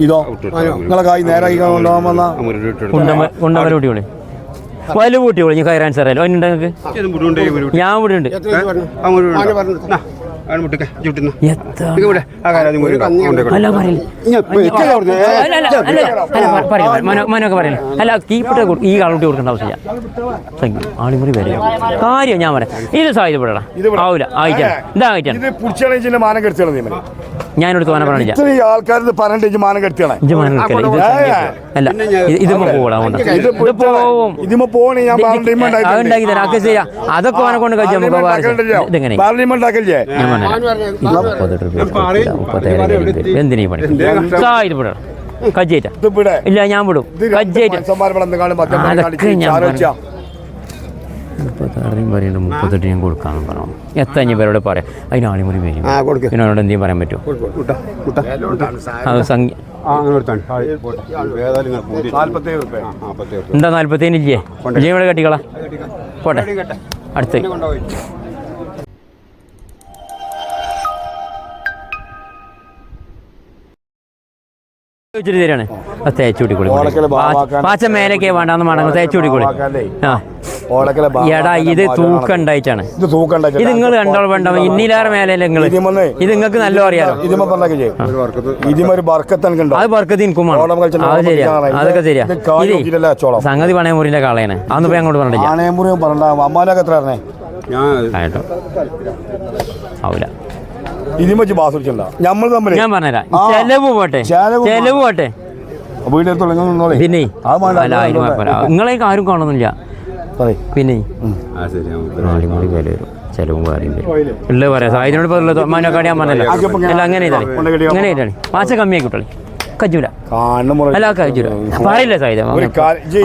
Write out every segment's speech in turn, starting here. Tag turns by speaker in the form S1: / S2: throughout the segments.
S1: ഇതോ നിങ്ങളെ കായ് നേരായി കൊണ്ടുപോകാൻ വന്ന
S2: ഉണ്ടവരെ കുട്ടികളെ വലിയ കുട്ടികളെ ഞാൻ കയറാൻ സാറല്ലോ അതിനുണ്ട് നിങ്ങൾക്ക് ഞാൻ ഇവിടെ ഉണ്ട് മനൊക്കെ പറയില്ല അല്ല കീപ്പിട്ട് ഈ ആളുകൂട്ടി കൊടുക്കേണ്ട ആവശ്യമില്ല ആളിമുറി വരെ കാര്യം ഞാൻ പറയാം ഇത് സാധ്യതപ്പെടാ ആവൂല ആയിട്ടാണ് ഇതാ ആയിട്ടാണ് ഞാനോട് തോന്നെ പറഞ്ഞില്ല അല്ല ഇതിപ്പോ പോവും ഉണ്ടാക്കി തരാം ഒക്കെ ചെയ്യാം അതൊക്കെ ഓനെ കൊണ്ട് കഴിച്ചാൽ ഇതെങ്ങനെ എന്തിനീ പണി സാധ്യതപ്പെടാം കജ്ജേറ്റ ഇല്ല ഞാൻ വിടും കജ്ജേറ്റ അതൊക്കെ ഞാൻ മുപ്പത്തെട്ട് ഞാൻ കൊടുക്കാന്ന് പറഞ്ഞു എത്ര ഇനി പേരോട് പറയാം അതിന് ആളിമുറി വരും ഇതിനോട് എന്തെങ്കിലും പറയാൻ പറ്റുമോ അത് സംഖ്യ എന്താ 47 ഇല്ലേ ഇവിടെ കെട്ടിക്കളാ പോട്ടെ അടുത്ത് തരാണ് തേച്ച് കൂട്ടിക്കോളി പാച്ച മേലൊക്കെ വേണ്ടാന്ന് മടങ്ങ് തേച്ച് കൂട്ടിക്കോളി ആ എടാ ഇത് തൂക്കം ഉണ്ടായിട്ടാണ് ഇത് നിങ്ങൾ കണ്ടോ വേണ്ട ഇന്നിലേറെ മേലെ നിങ്ങൾ ഇത് നിങ്ങൾക്ക് നല്ല അറിയാലോ അത് ബർക്കത്ത് എനിക്കും അത് ശരിയാ അതൊക്കെ ശരിയാ സംഗതി പണയമുറിന്റെ കാളയാണ് അതൊന്നും അങ്ങോട്ട് പറഞ്ഞില്ല ആവൂല ഞാൻ പറഞ്ഞുതരാം ചെലവ് പോട്ടെ പിന്നെ നിങ്ങളെ ആരും കാണുന്നില്ല പിന്നെ ആളിമുറി വില വരും ചെലവും കാര്യം വരും ഉള്ളത് പറയാം സാഹിതിനോട് മനോക്കാടി ഞാൻ പറഞ്ഞല്ലോ അല്ല അങ്ങനെ അങ്ങനെ ഇതാണ് പാച്ച കമ്മിയാക്കി കിട്ടുള്ളൂ കജൂല അല്ല കജൂല പറയില്ല സാഹിത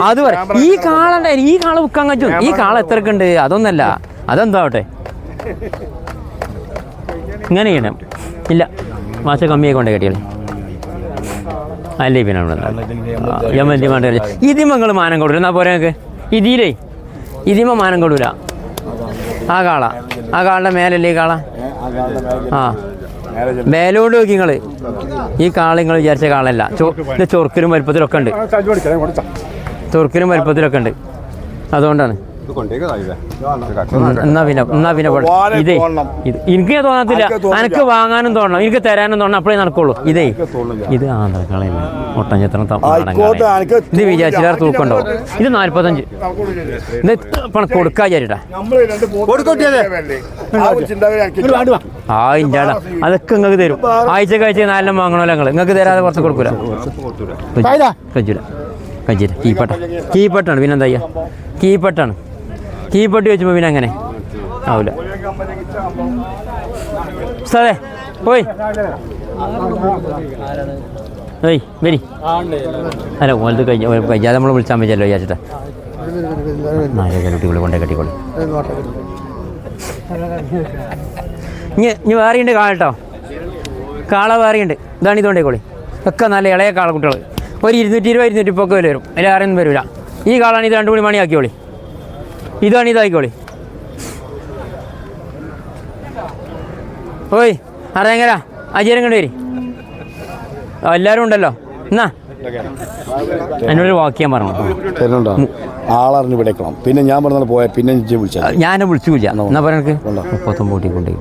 S2: അത് പറയാം ഈ കാളുണ്ട് ഈ കാള വിൽക്കാൻ കജു ഈ കാള എത്രക്ക് ഉണ്ട് അതൊന്നല്ല അതെന്താവട്ടെ ഇങ്ങനെ ചെയ്യണം ഇല്ല മാസം കമ്മിയായി കൊണ്ട് കെട്ടിയാലേ അല്ലേ പിന്നെ യമന്തി വേണ്ട ഇതിമ നിങ്ങൾ മാനം കൊടുല്ല എന്നാ പോരെ നിങ്ങൾക്ക് ഇതിമ മാനം കൊടുല ആ കാളുടെ മേലല്ലേ ഈ കാള ആ മേലോട്ട് നോക്കി നിങ്ങൾ ഈ കാള നിങ്ങൾ വിചാരിച്ച കാളല്ല ചൊറുക്കലും വലുപ്പത്തിലൊക്കെ ഉണ്ട് അതുകൊണ്ടാണ് എന്നാ പിന്നെ ഇതേ എനിക്ക് തോന്നത്തില്ല എനിക്ക് വാങ്ങാനും തോന്നണം എനിക്ക് തരാനും തോന്നണം അപ്പോഴേ നടക്കുള്ളൂ ഇത് ആന്ധ്രക്കളയല്ല ഒട്ടഞ്ചെത്ര ഇത് വിചാരിച്ചാൽ തൂക്കമുണ്ടാവും ഇത് 45 ഇത് കൊടുക്കാ വിചാരിട്ടാ ആ ഇഞ്ചാടാ അതൊക്കെ നിങ്ങൾക്ക് തരും ആഴ്ച 4 വാങ്ങണമല്ലോ നിങ്ങൾക്ക് തരാതെ കുറച്ച് കൊടുക്കൂല കജ്ജില്ല കീപ്പട്ടാണ് പിന്നെന്താ കീപ്പട്ടി വെച്ചുമ്പോൾ പിന്നെ അങ്ങനെ ആവില്ല സാറേ പോയി വരി അല്ല ഓലത് കഴിച്ചാൽ നമ്മൾ വിളിച്ചാൽ പറ്റിയല്ലോ വിചാരിച്ചിട്ട് കുട്ടികൾ കൊണ്ടേ കെട്ടിക്കോളി ഇനി വേറെയുണ്ട് കാള കേട്ടോ കാള വേറെയുണ്ട് ഇതാണ് ഇതുകൊണ്ടേക്കോളി ഒക്കെ നല്ല ഇളയ കാള കുട്ടികൾ ഒരു 220-230 ഒക്കെ വില വരും അതിൽ ആരെയൊന്നും വരില്ല ഈ കാളാണ് ഇത് 2 മണി ആക്കിയോളി ഇതാണ് ഇതായിക്കോളി ഓയ് അറിയാങ്കര അജയരം കണ്ടു വരി എല്ലാവരും ഉണ്ടല്ലോ എന്നാ എന്നോട് വാക്കിയാൻ പറഞ്ഞു
S1: ആളറിഞ്ഞ് വിളിക്കണം പിന്നെ ഞാൻ പറഞ്ഞ പോയാൽ പിന്നെ
S2: ഞാൻ വിളിച്ചില്ല എന്നാ പറയാ 39 കൂട്ടി കൊണ്ടുപോയി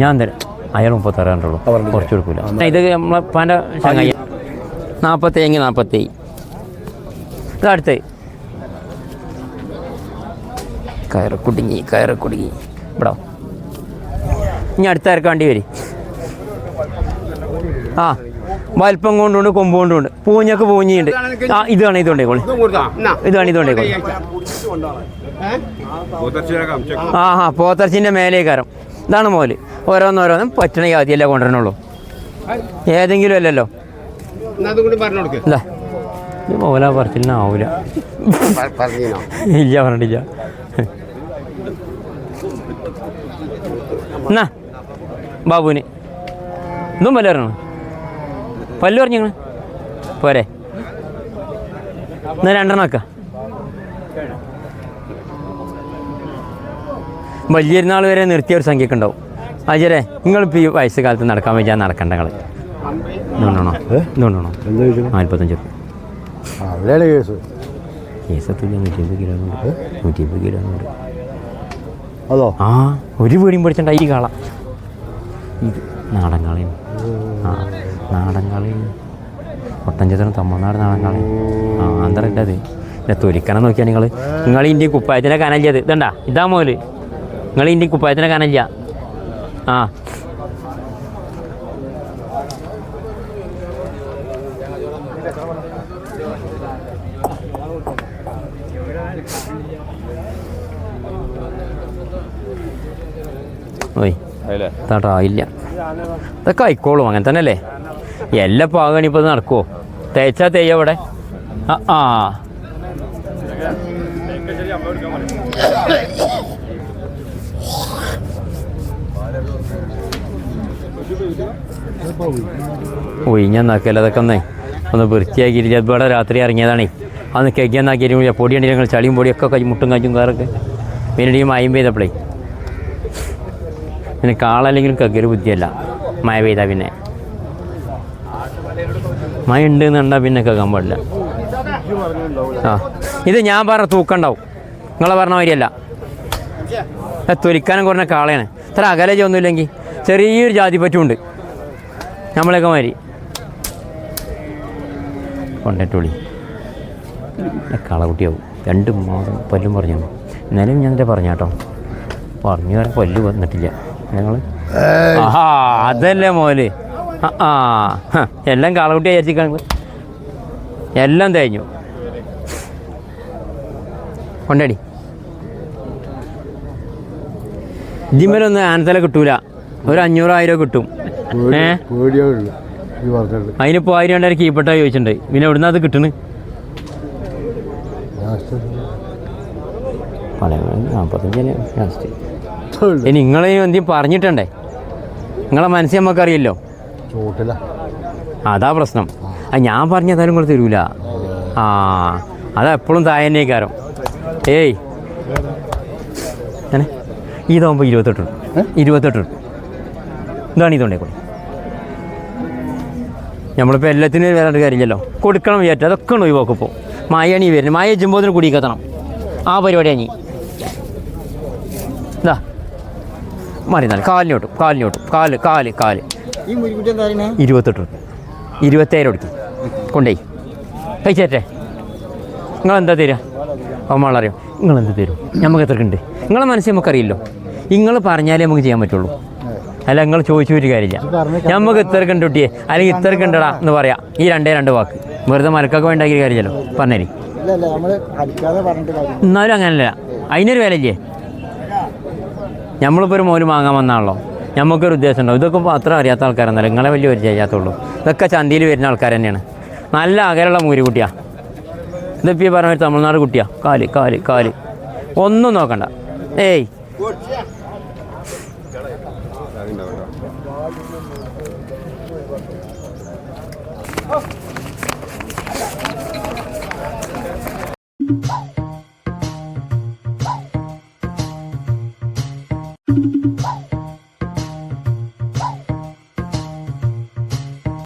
S2: ഞാൻ തരാം അയാൾ 36 കണ്ടുള്ളൂ കുറച്ച് കൊടുക്കൂല ഇത് നമ്മളെ പല ചങ്ങായി 40 ഇതടുത്ത് കയറ് കുടുങ്ങി ഇവിടെ ഇനി അടുത്ത ഇറക്കാൻ വേണ്ടി വരും ആ വലിപ്പം കൊണ്ടുണ്ട് കൊമ്പ് കൊണ്ടുണ്ട് പൂഞ്ഞൊക്കെ പൂഞ്ഞിയുണ്ട് ആ ഇതാണ് ഇതുകൊണ്ടേക്കോളി ആ പോത്തർച്ചിൻ്റെ മേലേക്കാരം ഇതാണ് മോല് ഓരോന്നോരോന്നും പറ്റണ ആദ്യമല്ലേ കൊണ്ടുവരണുള്ളൂ ഏതെങ്കിലും അല്ലല്ലോ എന്താ ഇത് മോല പറച്ചിലിനാവൂല ഇല്ല പറഞ്ഞിട്ടില്ല എന്നാ ബാബുവിന് ഇതും പല്ല് പറഞ്ഞോ പല്ല് പറഞ്ഞു പോരെ എന്നാ 2 ആക്കാം വലിയ നാൾ വരെ നിർത്തിയ ഒരു സംഖ്യക്ക് ഉണ്ടാവും അജരെ നിങ്ങളിപ്പോൾ ഈ വയസ്സുകാലത്ത് നടക്കാൻ വെച്ചാൽ നടക്കണ്ട നിങ്ങൾ ഇതുകൊണ്ടാണോ ഇതുകൊണ്ടാണോ 45 റുപ്യ കേസത്തില്ല 150 കിലോ 150 കിലോ
S1: അതോ
S2: ആ ഒരു വീടിയും പിടിച്ചിട്ടുണ്ട് ഈ കാള ഇത് നാടൻ കാളയും നാടൻ കാളയും ഒട്ടഞ്ചത്തിനും തമിഴ്നാട് നാടൻ കാളയും ആന്ധ്രൻ്റെ അത് പിന്നെ തൊലിക്കണം നോക്കിയാൽ നിങ്ങൾ ഇന്ത്യ കുപ്പായത്തിൻ്റെ കനല്ല അത് ഇതണ്ട ഇതാ മോല് നിങ്ങൾ ഇന്ത്യ കുപ്പായത്തിൻ്റെ കനല്ല ആ ഓയ് താട്ടോ ഇല്ല ഇതൊക്കെ ആയിക്കോളും അങ്ങനെ തന്നെ അല്ലേ എല്ലാം പാകണി ഇപ്പോൾ നടക്കുമോ തേച്ചാ തേയ്യ അവിടെ ആ ഒഴിഞ്ഞാൽ നാക്കില്ല അതൊക്കെ ഒന്ന് വൃത്തിയാക്കിയില്ല ഇവിടെ രാത്രി ഇറങ്ങിയതാണേ അന്ന് കെക്കിയാന്നാക്കിയിട്ട് പൊടി ഉണ്ടെങ്കിൽ ഞങ്ങൾ ചളിയും പൊടിയൊക്കെ മുട്ടും കാറ്റും കാറൊക്കെ പിന്നെ ഈ മയം പെയ്തപ്പോഴേ പിന്നെ കാളല്ലെങ്കിലും കഗ്ഗൊരു ബുദ്ധിയല്ല മഴ പെയ്താൽ പിന്നെ മഴ ഉണ്ട് എന്നുണ്ടാ പിന്നെ കേൾക്കാൻ പാടില്ല ആ ഇത് ഞാൻ പറഞ്ഞ തൂക്കണ്ടാവും നിങ്ങളെ പറഞ്ഞ മാതിരിയല്ല തൊലിക്കാനും കുറഞ്ഞ കാളയാണ് ഇത്ര അകലേജ് ഒന്നുമില്ലെങ്കിൽ ചെറിയൊരു ജാതി പറ്റുമുണ്ട് നമ്മളൊക്കെ മാതിരി കൊണ്ടിട്ടുള്ളി കളകുട്ടിയാവും 2 മാസം പല്ലും പറഞ്ഞു എന്നാലും ഞാൻ പറഞ്ഞ കേട്ടോ പറഞ്ഞു വരാൻ പല്ല് വന്നിട്ടില്ല ഞങ്ങൾ ആഹാ അതല്ലേ മോല് എല്ലാം കാളകുട്ടി വിചാരിച്ചിരിക്കുകയാണ് എല്ലാം തേഞ്ഞു കൊണ്ടടി ഇതിന്മേലൊന്നും ആനത്തല കിട്ടൂല ഒരു 500,000 കിട്ടും അതിനിപ്പോൾ 1,000-2,000 കീപ്പട്ട ചോദിച്ചിട്ടുണ്ട് പിന്നെ എവിടുന്ന അത് കിട്ടണ് 45 ലാസ്റ്റ് ഇനി നിങ്ങളെ എന്തെങ്കിലും പറഞ്ഞിട്ടുണ്ടേ നിങ്ങളെ മനസ്സിൽ നമുക്കറിയല്ലോ അതാ പ്രശ്നം ഞാൻ പറഞ്ഞതായാലും നിങ്ങൾ തരൂല അതെപ്പോഴും തായന്നേക്കാരം ഏയ് അങ്ങനെ ഇതാകുമ്പോൾ 28 ഇതാണ് ഇതുകൊണ്ടേ കൂടെ നമ്മളിപ്പോൾ എല്ലാത്തിനും വരാണ്ട് കാര്യമില്ലല്ലോ കൊടുക്കണം വിചാരിച്ചു അതൊക്കെ ഉണ്ട് ഒഴിവാക്കിപ്പോൾ മായാണ് ഈ വരുന്നത് മായ വെച്ചുമ്പോൾ കുടി കത്തണം ആ പരിപാടിയാണ് നീ ഇതാ മാറി എന്നാൽ കാലിനോട്ടും കാല് 28 27 കൊടുക്കും കൊണ്ടേ കഴിച്ചേറ്റേ നിങ്ങളെന്താ തരിക അമ്മളറിയോ നിങ്ങളെന്ത് തരും നമുക്ക് എത്രക്കുണ്ട് നിങ്ങളെ മനസ്സിൽ നമുക്കറിയില്ലോ നിങ്ങൾ പറഞ്ഞാലേ നമുക്ക് ചെയ്യാൻ പറ്റുള്ളൂ അല്ല നിങ്ങൾ ചോദിച്ചു ഒരു കാര്യമില്ല നമുക്ക് ഇത്രക്കുണ്ട് കുട്ടിയെ അല്ലെങ്കിൽ ഇത്രക്കുണ്ടടാ എന്ന് പറയാം ഈ 2 വാക്ക് വെറുതെ മലക്കൊക്കെ ഉണ്ടാക്കിയ കാര്യമല്ലോ പറഞ്ഞേരി എന്നാലും അങ്ങനല്ല അതിനൊരു വിലയില്ലേ നമ്മളിപ്പോൾ ഒരു മോല് വാങ്ങാൻ വന്നാണല്ലോ നമുക്കൊരു ഉദ്ദേശം ഉണ്ടാവും ഇതൊക്കെ അത്ര അറിയാത്ത ആൾക്കാരെന്നല്ല നിങ്ങളെ വലിയ ഒരു ചെയ്യാത്തുള്ളൂ ഇതൊക്കെ ചന്തയിൽ വരുന്ന ആൾക്കാർ തന്നെയാണ് നല്ല അകലുള്ള മൂരിക്കുട്ടിയാണ് ഇതിപ്പോൾ ഈ പറഞ്ഞ തമിഴ്നാട് കുട്ടിയാണ് കാല് ഒന്നും നോക്കണ്ട ഏയ്
S3: Oh.